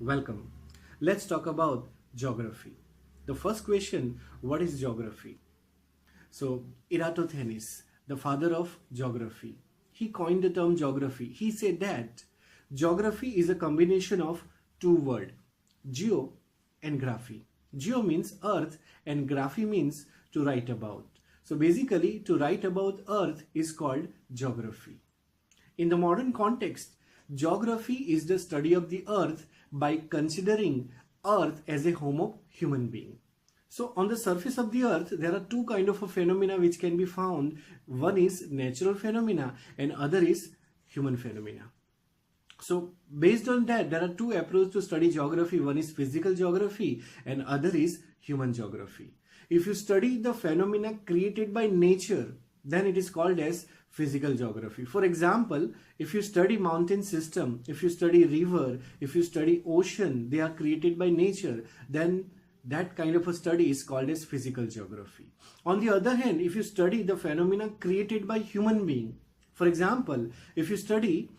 Welcome. Let's talk about geography. The first question, what is geography? So, Eratosthenes, the father of geography, he coined the term geography. He said that geography is a combination of two words, geo and graphy. Geo means earth and graphy means to write about. So basically, to write about earth is called geography. In the modern context, geography is the study of the earth by considering earth as a home of human being. So on the surface of the earth, there are two kinds of phenomena which can be found. One is natural phenomena and other is human phenomena. So based on that, there are two approaches to study geography. One is physical geography and other is human geography. If you study the phenomena created by nature, then it is called as physical geography. For example, if you study mountain system, if you study river, if you study ocean, they are created by nature, then that kind of a study is called as physical geography. On the other hand, if you study the phenomena created by human being, for example, if you study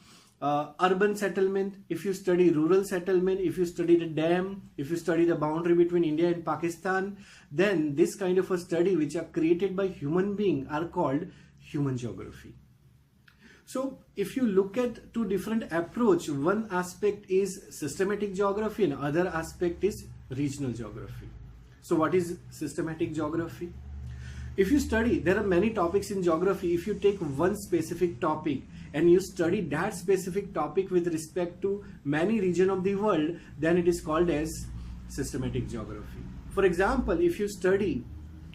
urban settlement, if you study rural settlement, if you study the dam, if you study the boundary between India and Pakistan, then this kind of a study which are created by human being are called human geography. So if you look at two different approach, one aspect is systematic geography and other aspect is regional geography. So what is systematic geography? If you study, there are many topics in geography. If you take one specific topic and you study that specific topic with respect to many regions of the world, then it is called as systematic geography. For example, if you study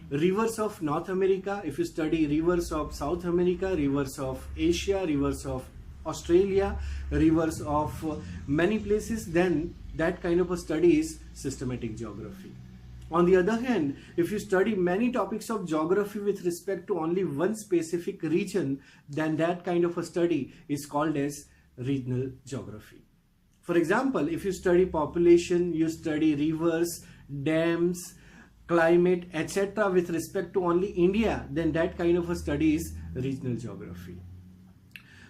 rivers of North America, if you study rivers of South America, rivers of Asia, rivers of Australia, rivers of many places, then that kind of a study is systematic geography. On the other hand, if you study many topics of geography with respect to only one specific region, then that kind of a study is called as regional geography. For example, if you study population, you study rivers, dams, climate, etc. with respect to only India, then that kind of a study is regional geography.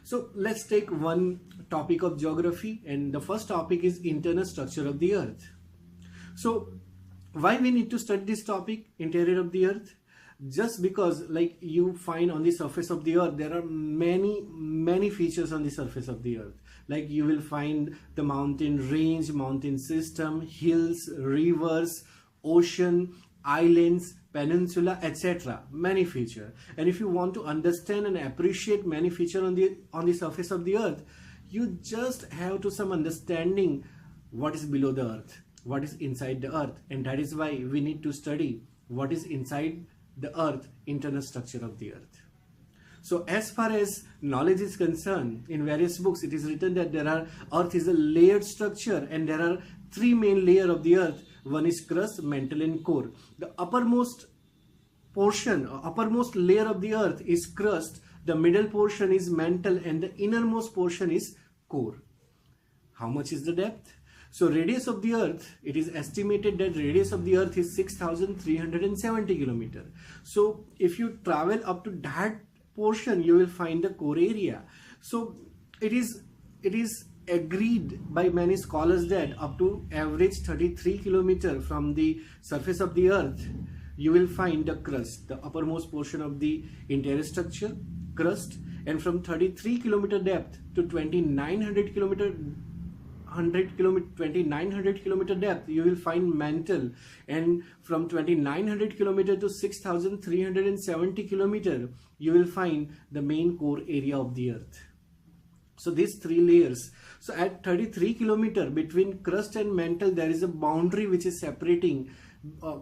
So let's take one topic of geography, and the first topic is internal structure of the earth. So why we need to study this topic, interior of the earth? Just because, like, you find on the surface of the earth, there are many features on the surface of the earth. Like you will find the mountain range, mountain system, hills, rivers, ocean, islands, peninsula, etc. Many features. And if you want to understand and appreciate many features on the surface of the earth, you just have to some understanding what is below the earth, what is inside the earth, and that is why we need to study what is inside the earth, internal structure of the earth. So as far as knowledge is concerned, in various books it is written that earth is a layered structure and there are three main layers of the earth. One is crust, mantle and core. The uppermost layer of the earth is crust, the middle portion is mantle and the innermost portion is core. How much is the depth? So radius of the earth, it is estimated that radius of the earth is 6,370 kilometers. So if you travel up to that portion, you will find the core area. So it is agreed by many scholars that up to average 33 kilometers from the surface of the earth, you will find the crust, the uppermost portion of the interior structure, crust, and from 33 kilometer depth to 2,900 kilometer depth, you will find mantle, and from 2,900 kilometer to 6,370 kilometer, you will find the main core area of the earth. So these three layers. So at 33 kilometer between crust and mantle, there is a boundary which is separating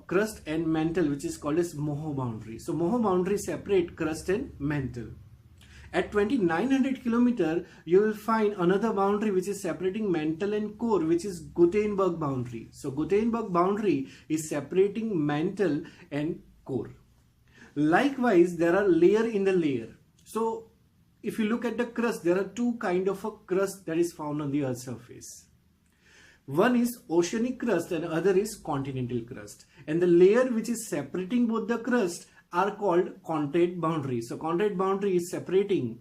crust and mantle, which is called as Moho boundary. So Moho boundary separate crust and mantle. At 2,900 kilometer, you will find another boundary which is separating mantle and core, which is Gutenberg boundary. So Gutenberg boundary is separating mantle and core. Likewise, there are layer in the layer. So if you look at the crust, there are two kinds of a crust that is found on the earth's surface. One is oceanic crust and other is continental crust. And the layer which is separating both the crust are called continental boundary. So continental boundary is separating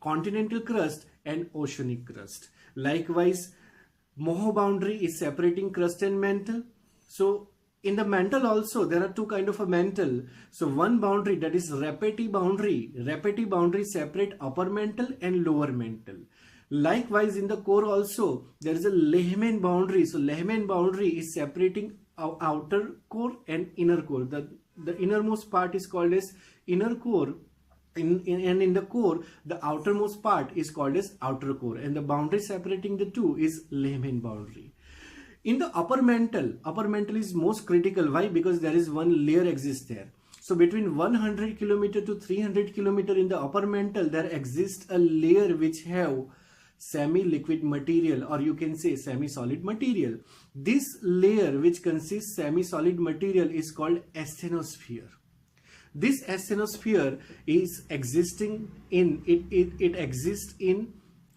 continental crust and oceanic crust. Likewise, Moho boundary is separating crust and mantle. So in the mantle also there are two kind of a mantle. So one boundary, that is Rapeti boundary separate upper mantle and lower mantle. Likewise in the core also there is a Lehman boundary. So Lehman boundary is separating outer core and inner core. The innermost part is called as inner core. And in the core, the outermost part is called as outer core, and the boundary separating the two is Lehman boundary. In the upper mantle is most critical. Why? Because there is one layer exists there. So between 100 km to 300 km in the upper mantle, there exists a layer which have semi-liquid material, or you can say semi-solid material. This layer which consists semi-solid material is called asthenosphere. This asthenosphere is existing in it exists in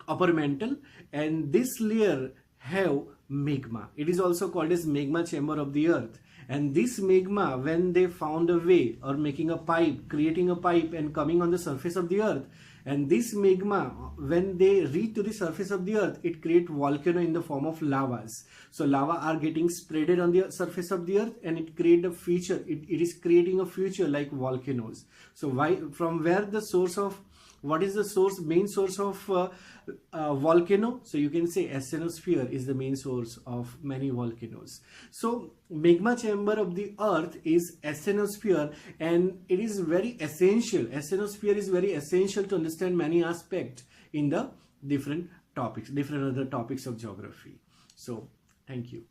upper mantle, and this layer have magma. It is also called as magma chamber of the earth. And this magma, when they found a way or making a pipe, creating a pipe and coming on the surface of the earth, and this magma, when they reach to the surface of the earth, it creates volcano in the form of lavas. So lava are getting spreaded on the surface of the earth, and it create a feature. It is creating a feature like volcanoes. So why, from where the source of, what is the source, main source of volcano? So you can say asthenosphere is the main source of many volcanoes. So magma chamber of the earth is asthenosphere, and it is very essential. Asthenosphere is very essential to understand many aspects in the different topics, different other topics of geography. So thank you.